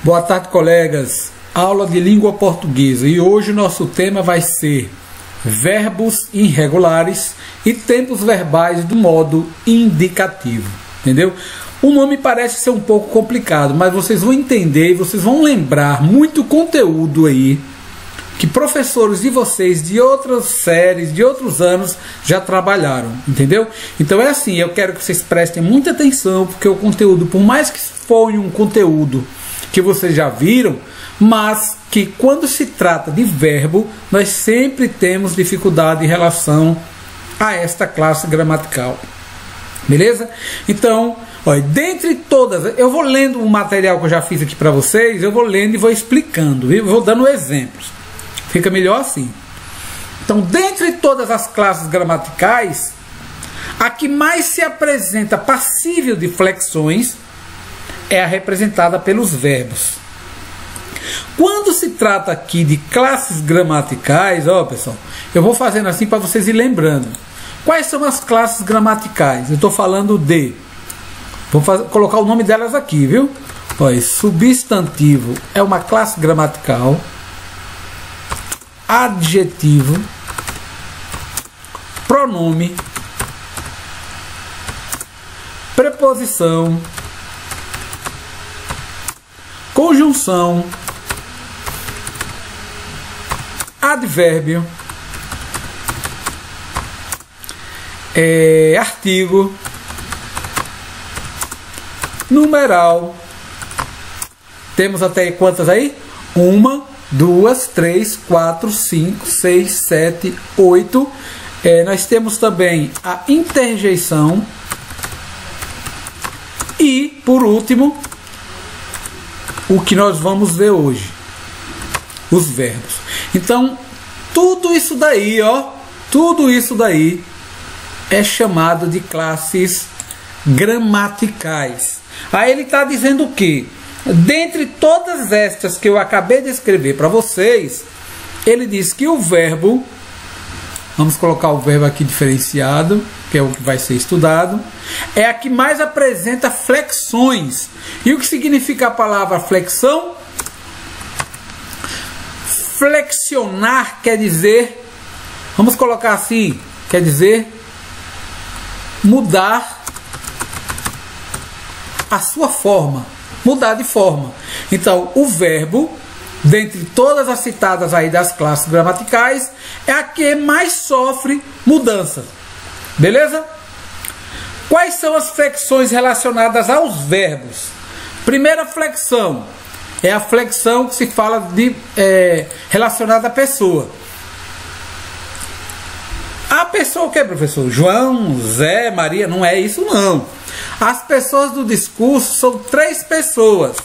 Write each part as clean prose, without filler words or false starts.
Boa tarde, colegas. Aula de língua portuguesa e hoje o nosso tema vai ser verbos irregulares e tempos verbais do modo indicativo, entendeu? O nome parece ser um pouco complicado, mas vocês vão entender e vocês vão lembrar muito conteúdo aí que professores de vocês de outras séries, de outros anos já trabalharam, entendeu? Então é assim, eu quero que vocês prestem muita atenção, porque o conteúdo, por mais que for um conteúdo que vocês já viram, mas que quando se trata de verbo, nós sempre temos dificuldade em relação a esta classe gramatical. Beleza? Então, olha, dentre todas, eu vou lendo o material que eu já fiz aqui para vocês, eu vou lendo e vou explicando, viu? Vou dando exemplos. Fica melhor assim. Então, dentre todas as classes gramaticais, a que mais se apresenta passível de flexões é a representada pelos verbos. Quando se trata aqui de classes gramaticais, ó pessoal, eu vou fazendo assim para vocês ir lembrando. Quais são as classes gramaticais? Eu estou falando de... Vou colocar o nome delas aqui, viu? Olha, substantivo é uma classe gramatical. Adjetivo. Pronome. Preposição. Conjunção. Advérbio. Artigo. Numeral. Temos até quantas aí? 1, 2, 3, 4, 5, 6, 7, 8. Nós temos também a interjeição. E, por último, o que nós vamos ver hoje, os verbos. Então, tudo isso daí, ó, tudo isso daí é chamado de classes gramaticais. Aí ele está dizendo o quê? Dentre todas estas que eu acabei de escrever para vocês, ele diz que o verbo, vamos colocar o verbo aqui diferenciado, que é o que vai ser estudado, é a que mais apresenta flexões. E o que significa a palavra flexão? Flexionar quer dizer, vamos colocar assim, quer dizer mudar a sua forma, mudar de forma. Então, o verbo, dentre todas as citadas aí das classes gramaticais, é a que mais sofre mudança. Beleza? Quais são as flexões relacionadas aos verbos? Primeira flexão é a flexão que se fala de relacionada à pessoa. A pessoa o que, professor? João, Zé, Maria? Não é isso não. As pessoas do discurso são 3 pessoas.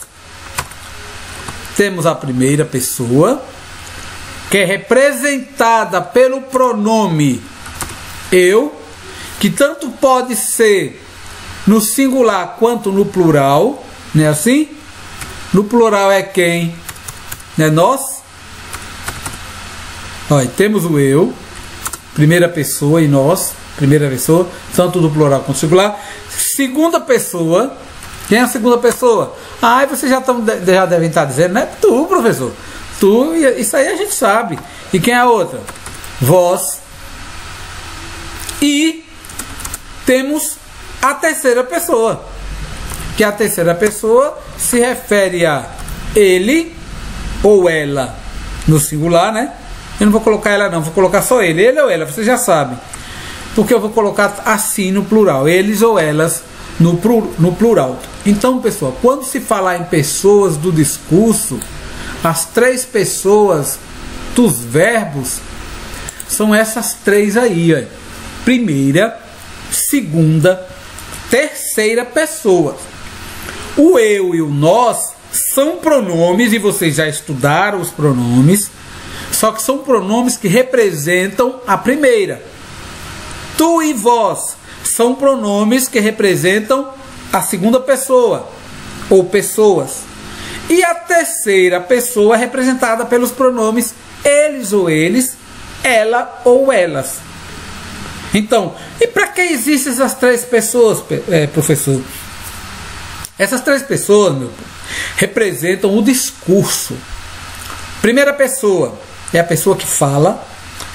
Temos a primeira pessoa, que é representada pelo pronome eu, que tanto pode ser no singular quanto no plural, não é assim? No plural é quem? É nós. Olha, temos o eu, primeira pessoa, e nós, primeira pessoa, tanto do plural quanto do singular. Segunda pessoa, quem é a segunda pessoa? Ah, vocês já devem estar dizendo, não é tu, professor. Tu, isso aí a gente sabe. E quem é a outra? Vós. E temos a terceira pessoa, que a terceira pessoa se refere a ele ou ela no singular, né? Eu não vou colocar ela não, vou colocar só ele ou ela, vocês já sabem. Porque eu vou colocar assim no plural, eles ou elas no plural. Então, pessoal, quando se falar em pessoas do discurso, as 3 pessoas dos verbos são essas 3 aí, ó. Primeira, segunda, terceira pessoa. O eu e o nós são pronomes, e vocês já estudaram os pronomes, só que são pronomes que representam a primeira. Tu e vós são pronomes que representam a segunda pessoa, ou pessoas. E a terceira pessoa é representada pelos pronomes eles ou eles, ela ou elas. Então, e para que existem essas 3 pessoas, professor? Essas 3 pessoas, meu, representam o discurso. Primeira pessoa é a pessoa que fala,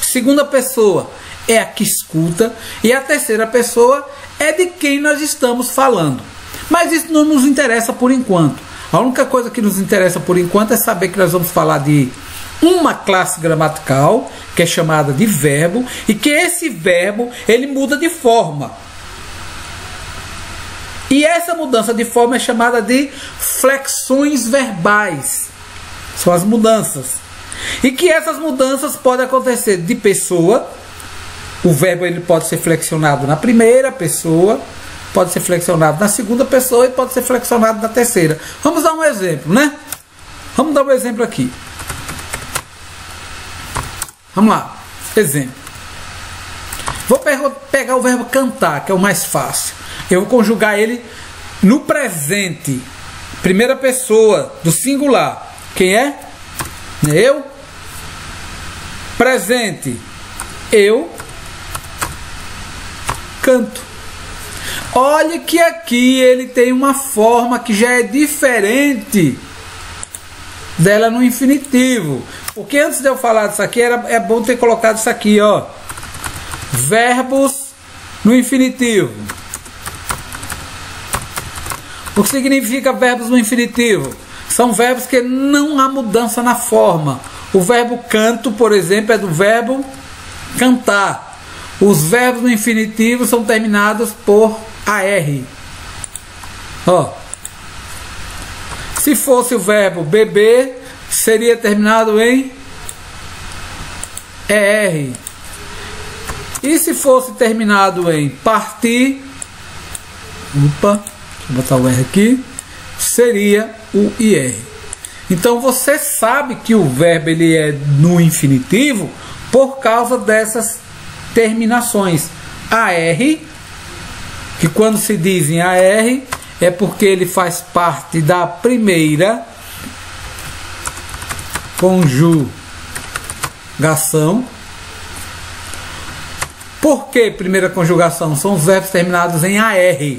segunda pessoa é a que escuta e a terceira pessoa é de quem nós estamos falando. Mas isso não nos interessa por enquanto. A única coisa que nos interessa por enquanto é saber que nós vamos falar de uma classe gramatical, que é chamada de verbo, e que esse verbo ele muda de forma. E essa mudança de forma é chamada de flexões verbais. São as mudanças. E que essas mudanças podem acontecer de pessoa. O verbo ele pode ser flexionado na primeira pessoa, pode ser flexionado na segunda pessoa e pode ser flexionado na terceira. Vamos dar um exemplo, né? Vamos dar um exemplo aqui. Vamos lá. Exemplo. Vou pegar o verbo cantar, que é o mais fácil. Eu vou conjugar ele no presente. Primeira pessoa do singular. Quem é? Eu. Presente. Eu canto. Olha que aqui ele tem uma forma que já é diferente dela no infinitivo. Porque antes de eu falar disso aqui, é bom ter colocado isso aqui, ó. Verbos no infinitivo. O que significa verbos no infinitivo? São verbos que não há mudança na forma. O verbo canto, por exemplo, é do verbo cantar. Os verbos no infinitivo são terminados por AR. Ó. Se fosse o verbo beber, seria terminado em ER. E se fosse terminado em partir, deixa eu botar o R aqui, seria o IR. Então você sabe que o verbo ele é no infinitivo por causa dessas terminações. AR, que quando se diz em AR, é porque ele faz parte da primeira conjugação. Por que primeira conjugação? São os verbos terminados em AR.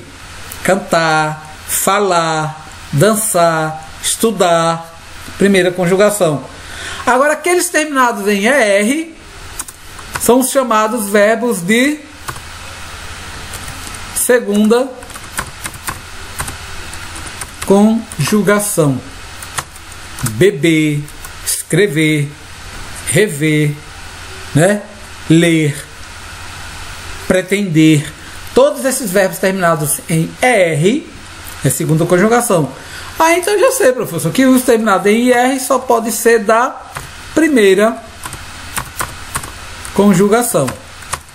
Cantar, falar, dançar, estudar. Primeira conjugação. Agora, aqueles terminados em ER são os chamados verbos de segunda conjugação. Beber, escrever, rever, né? Ler, pretender. Todos esses verbos terminados em ER é segunda conjugação. Ah, então eu já sei, professor, que os terminados em IR só pode ser da primeira conjugação.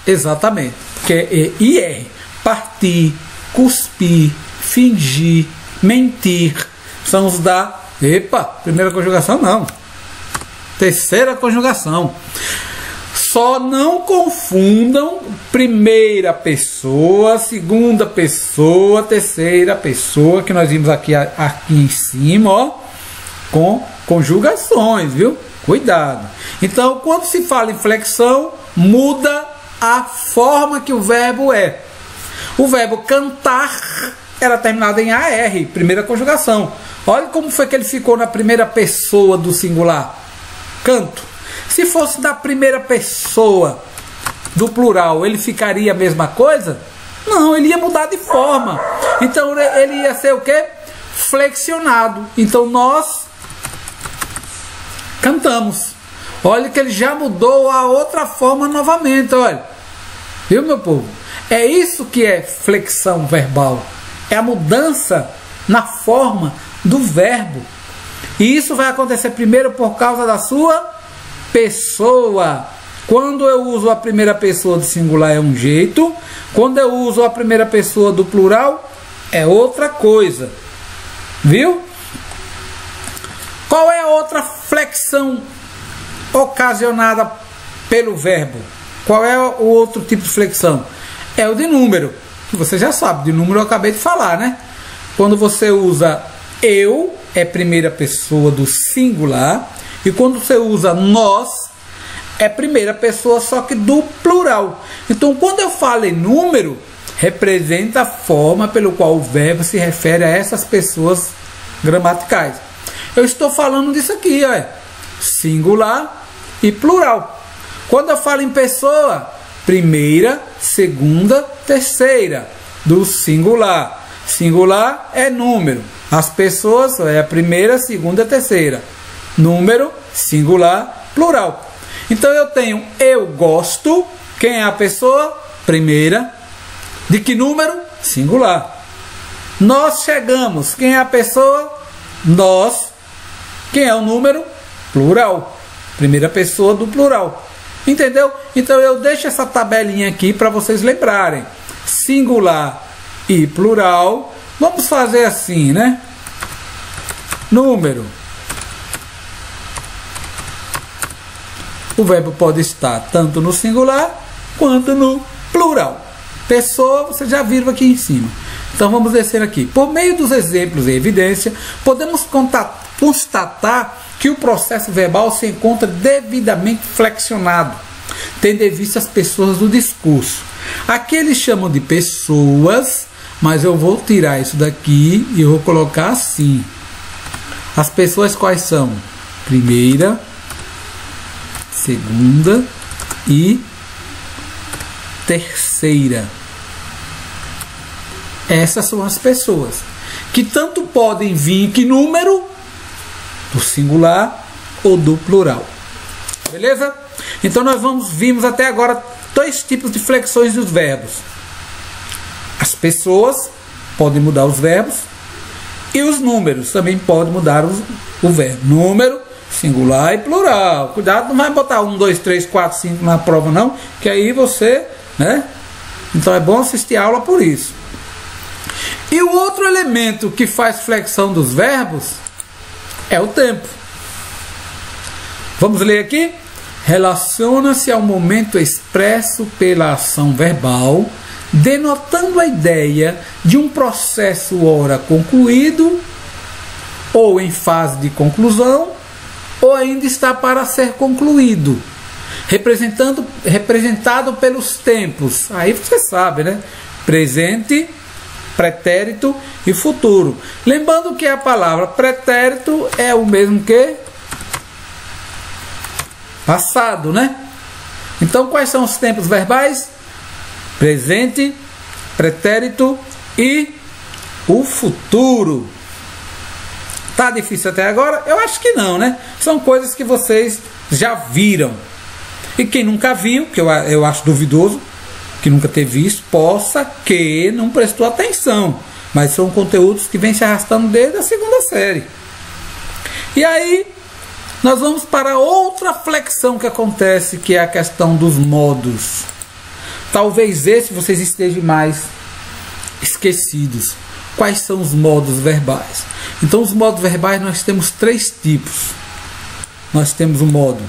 Exatamente. Que é IR. Partir, cuspir, fingir, mentir. São os da... Epa, primeira conjugação não. Terceira conjugação. Só não confundam primeira pessoa, segunda pessoa, terceira pessoa, que nós vimos aqui em cima, ó, com conjugações, viu? Cuidado. Então, quando se fala em flexão, muda a forma que o verbo é. O verbo cantar era terminado em AR, primeira conjugação. Olha como foi que ele ficou na primeira pessoa do singular. Canto. Se fosse da primeira pessoa do plural, ele ficaria a mesma coisa? Não, ele ia mudar de forma. Então ele ia ser o quê? Flexionado. Então nós cantamos. Olha que ele já mudou a outra forma novamente, olha. Viu, meu povo? É isso que é flexão verbal. É a mudança na forma do verbo. E isso vai acontecer primeiro por causa da sua pessoa. Quando eu uso a primeira pessoa do singular é um jeito, quando eu uso a primeira pessoa do plural é outra coisa. Viu? Qual é a outra flexão ocasionada pelo verbo? Qual é o outro tipo de flexão? É o de número, que você já sabe, de número eu acabei de falar, né? Quando você usa eu, é primeira pessoa do singular. E quando você usa nós, é primeira pessoa, só que do plural. Então, quando eu falo em número, representa a forma pelo qual o verbo se refere a essas pessoas gramaticais. Eu estou falando disso aqui, ó, singular e plural. Quando eu falo em pessoa, primeira, segunda, terceira, do singular. Singular é número. As pessoas é a primeira, segunda, terceira. Número, singular, plural. Então eu tenho eu gosto. Quem é a pessoa? Primeira. De que número? Singular. Nós chegamos. Quem é a pessoa? Nós. Quem é o número? Plural. Primeira pessoa do plural. Entendeu? Então eu deixo essa tabelinha aqui para vocês lembrarem. Singular e plural. Vamos fazer assim, né? Número. O verbo pode estar tanto no singular quanto no plural. Pessoa, vocês já viram aqui em cima. Então vamos descer aqui. Por meio dos exemplos e evidência, podemos constatar que o processo verbal se encontra devidamente flexionado, tendo em vista as pessoas do discurso. Aqui eles chamam de pessoas, mas eu vou tirar isso daqui e eu vou colocar assim. As pessoas quais são? Primeira, segunda e terceira. Essas são as pessoas que tanto podem vir que número do singular ou do plural. Beleza? Então nós vimos até agora dois tipos de flexões dos verbos. As pessoas podem mudar os verbos e os números também podem mudar o verbo. Número, singular e plural. Cuidado, não vai botar 1, 2, 3, 4, 5 na prova não, que aí você, né? Então é bom assistir a aula por isso. E o outro elemento que faz flexão dos verbos é o tempo. Vamos ler aqui? Relaciona-se ao momento expresso pela ação verbal, denotando a ideia de um processo ora concluído, ou em fase de conclusão, ou ainda está para ser concluído, representado pelos tempos. Aí você sabe, né? Presente, pretérito e futuro. Lembrando que a palavra pretérito é o mesmo que passado, né? Então, quais são os tempos verbais? Presente, pretérito e o futuro. Tá difícil até agora? Eu acho que não, né? São coisas que vocês já viram. E quem nunca viu, que eu acho duvidoso, que nunca ter visto, possa que não prestou atenção. Mas são conteúdos que vêm se arrastando desde a segunda série. E aí, nós vamos para outra flexão que acontece, que é a questão dos modos. Talvez esse vocês estejam mais esquecidos. Quais são os modos verbais? Então, os modos verbais nós temos três tipos. Nós temos o modo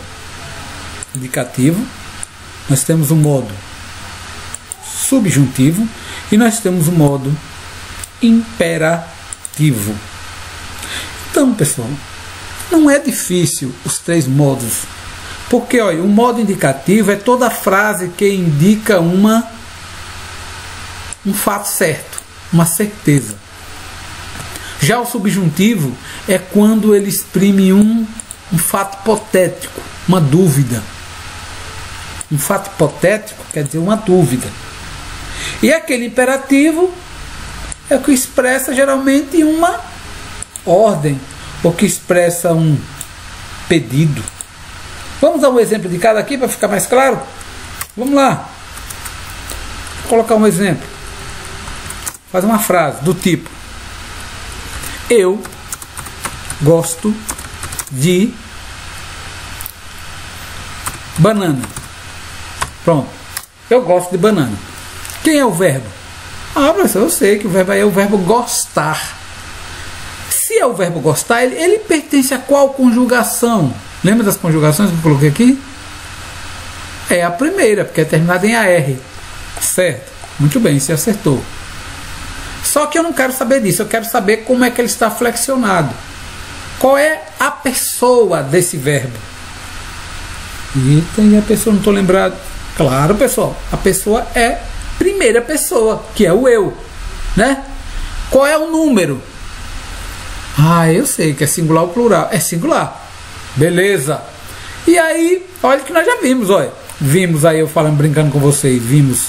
indicativo, nós temos o modo subjuntivo e nós temos o modo imperativo. Então, pessoal, não é difícil os três modos, porque olha, o modo indicativo é toda frase que indica um fato certo, uma certeza. Já o subjuntivo é quando ele exprime um fato hipotético, uma dúvida. Um fato hipotético quer dizer uma dúvida. E aquele imperativo é o que expressa geralmente uma ordem, ou que expressa um pedido. Vamos dar um exemplo de cada aqui para ficar mais claro? Vamos lá. Vou colocar um exemplo. Faz uma frase do tipo: eu gosto de banana. Pronto. Eu gosto de banana. Quem é o verbo? Ah, professor, eu sei que o verbo aí é o verbo gostar. Se é o verbo gostar, ele pertence a qual conjugação? Lembra das conjugações que eu coloquei aqui? É a primeira, porque é terminada em AR. Certo? Muito bem, você acertou. Só que eu não quero saber disso, eu quero saber como é que ele está flexionado. Qual é a pessoa desse verbo? Eita, e a pessoa, não estou lembrado. Claro, pessoal, a pessoa é primeira pessoa, que é o eu, né? Qual é o número? Ah, eu sei que é singular ou plural. É singular. Beleza. E aí, olha que nós já vimos, olha. Vimos aí, eu falando, brincando com vocês, vimos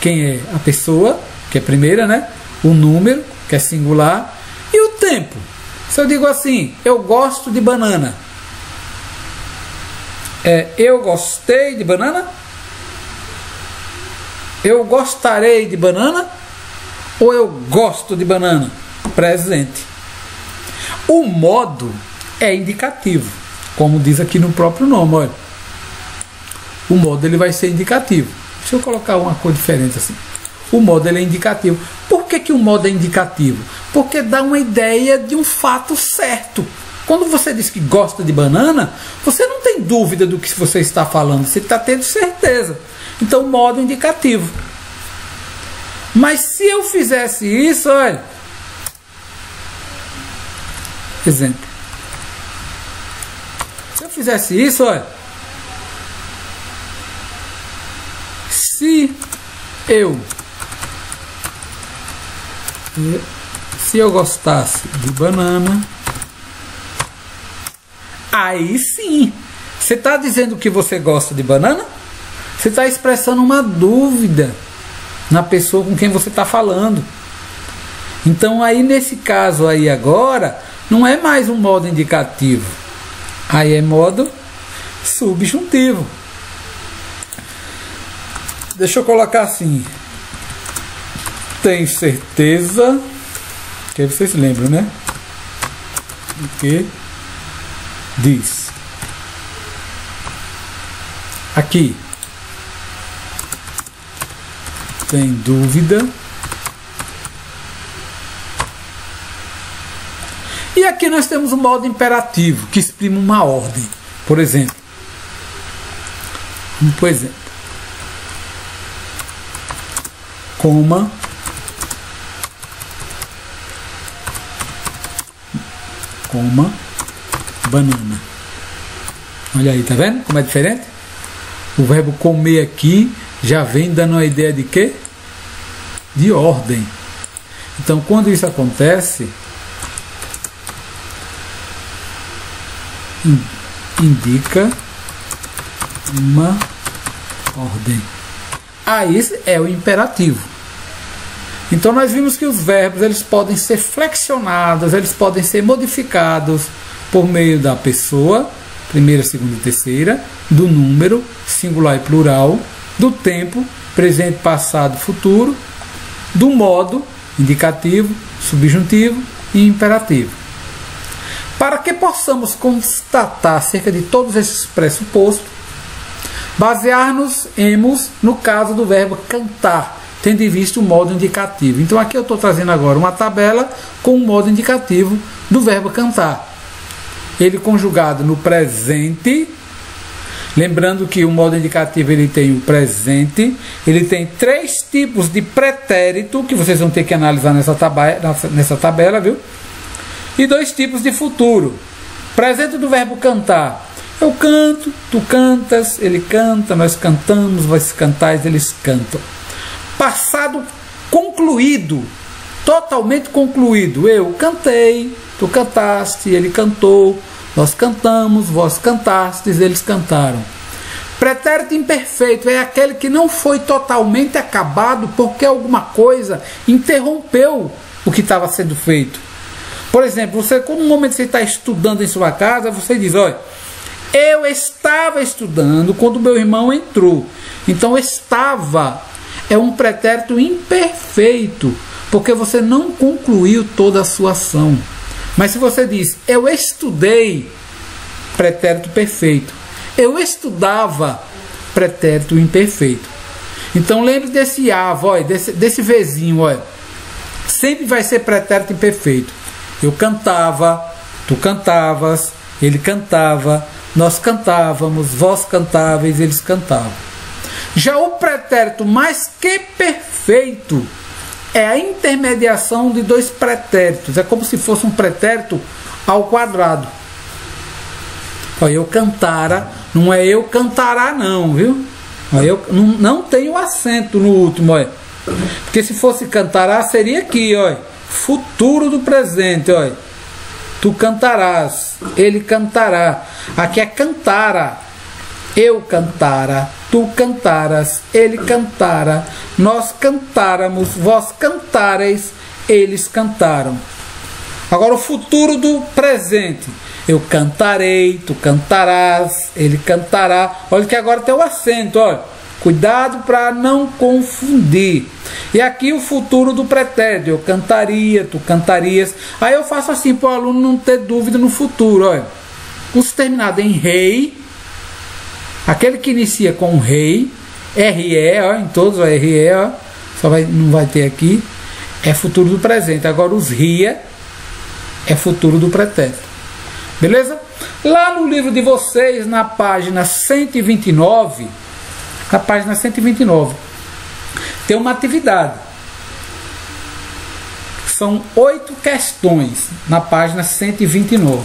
quem é a pessoa, que é a primeira, né? O número, que é singular. E o tempo. Se eu digo assim, eu gosto de banana. Eu gostei de banana? Eu gostarei de banana? Ou eu gosto de banana? Presente. O modo é indicativo, como diz aqui no próprio nome, olha. O modo ele vai ser indicativo. Deixa eu colocar uma cor diferente assim. O modo ele é indicativo. Por que o modo é indicativo? Porque dá uma ideia de um fato certo. Quando você diz que gosta de banana, você não tem dúvida do que você está falando, você está tendo certeza. Então, modo indicativo. Mas se eu fizesse isso, olha. Exemplo. Se eu fizesse isso, olha. Se eu gostasse de banana, aí sim. Você está dizendo que você gosta de banana? Você está expressando uma dúvida na pessoa com quem você está falando. Então aí nesse caso aí agora, não é mais um modo indicativo. Aí é modo subjuntivo. Deixa eu colocar assim. Tenho certeza. Que aí vocês lembram, né? O que diz. Aqui. Tem dúvida. E aqui nós temos o modo imperativo, que exprime uma ordem. Por exemplo. Por exemplo. Coma. Coma banana. Olha aí, tá vendo como é diferente? O verbo comer aqui já vem dando uma ideia de quê? De ordem. Então, quando isso acontece, indica uma ordem. Aí é o imperativo. Então, nós vimos que os verbos eles podem ser flexionados, eles podem ser modificados por meio da pessoa, primeira, segunda e terceira, do número, singular e plural, do tempo, presente, passado, futuro, do modo, indicativo, subjuntivo e imperativo. Para que possamos constatar acerca de todos esses pressupostos, basear-nos no caso do verbo cantar, tendo em vista o modo indicativo. Então aqui eu estou trazendo agora uma tabela com o modo indicativo do verbo cantar. Ele conjugado no presente. Lembrando que o modo indicativo ele tem o presente, ele tem 3 tipos de pretérito que vocês vão ter que analisar nessa tabela, viu? E 2 tipos de futuro. Presente do verbo cantar. Eu canto, tu cantas, ele canta, nós cantamos, vós cantais, eles cantam. Passado concluído, totalmente concluído. Eu cantei, tu cantaste, ele cantou. Nós cantamos, vós cantastes, eles cantaram. Pretérito imperfeito é aquele que não foi totalmente acabado porque alguma coisa interrompeu o que estava sendo feito. Por exemplo, no momento que você está estudando em sua casa, você diz, olha, eu estava estudando quando meu irmão entrou. Então, estava é um pretérito imperfeito, porque você não concluiu toda a sua ação. Mas se você diz, eu estudei, pretérito perfeito. Eu estudava, pretérito imperfeito. Então lembre desse ava, olha, desse vezinho, olha. Sempre vai ser pretérito imperfeito. Eu cantava, tu cantavas, ele cantava, nós cantávamos, vós cantáveis, eles cantavam. Já o pretérito mais que perfeito é a intermediação de 2 pretéritos. É como se fosse um pretérito ao quadrado. Olha, eu cantara, não é eu cantará não, viu? Olha, eu não tenho acento no último, olha. Porque se fosse cantará, seria aqui, olha. Futuro do presente, olha. tu cantarás, ele cantará. Aqui é cantara. Eu cantara, tu cantaras, ele cantara, nós cantáramos, vós cantareis, eles cantaram. Agora o futuro do presente. Eu cantarei, tu cantarás, ele cantará. Olha que agora tem o acento, olha. Cuidado para não confundir. E aqui o futuro do pretérito. Eu cantaria, tu cantarias. Aí eu faço assim para o aluno não ter dúvida no futuro, olha. Os terminados em rei. Aquele que inicia com rei, RE, ó, em todos, ó, RE, ó, não vai ter aqui, é futuro do presente. Agora os ria é futuro do pretérito. Beleza? Lá no livro de vocês, na página 129, tem uma atividade. São 8 questões na página 129.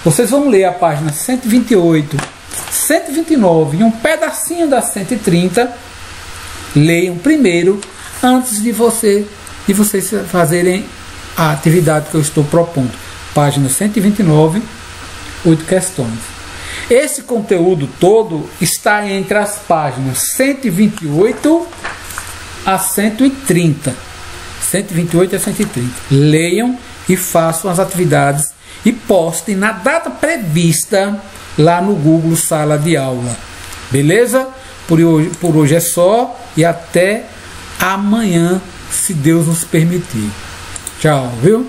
Vocês vão ler a página 128, 129 e um pedacinho da 130. Leiam primeiro antes de vocês fazerem a atividade que eu estou propondo. Página 129, 8 questões. Esse conteúdo todo está entre as páginas 128 a 130. 128 a 130. Leiam e façam as atividades e postem na data prevista lá no Google Sala de Aula. Beleza? Por hoje é só e até amanhã, se Deus nos permitir. Tchau, viu?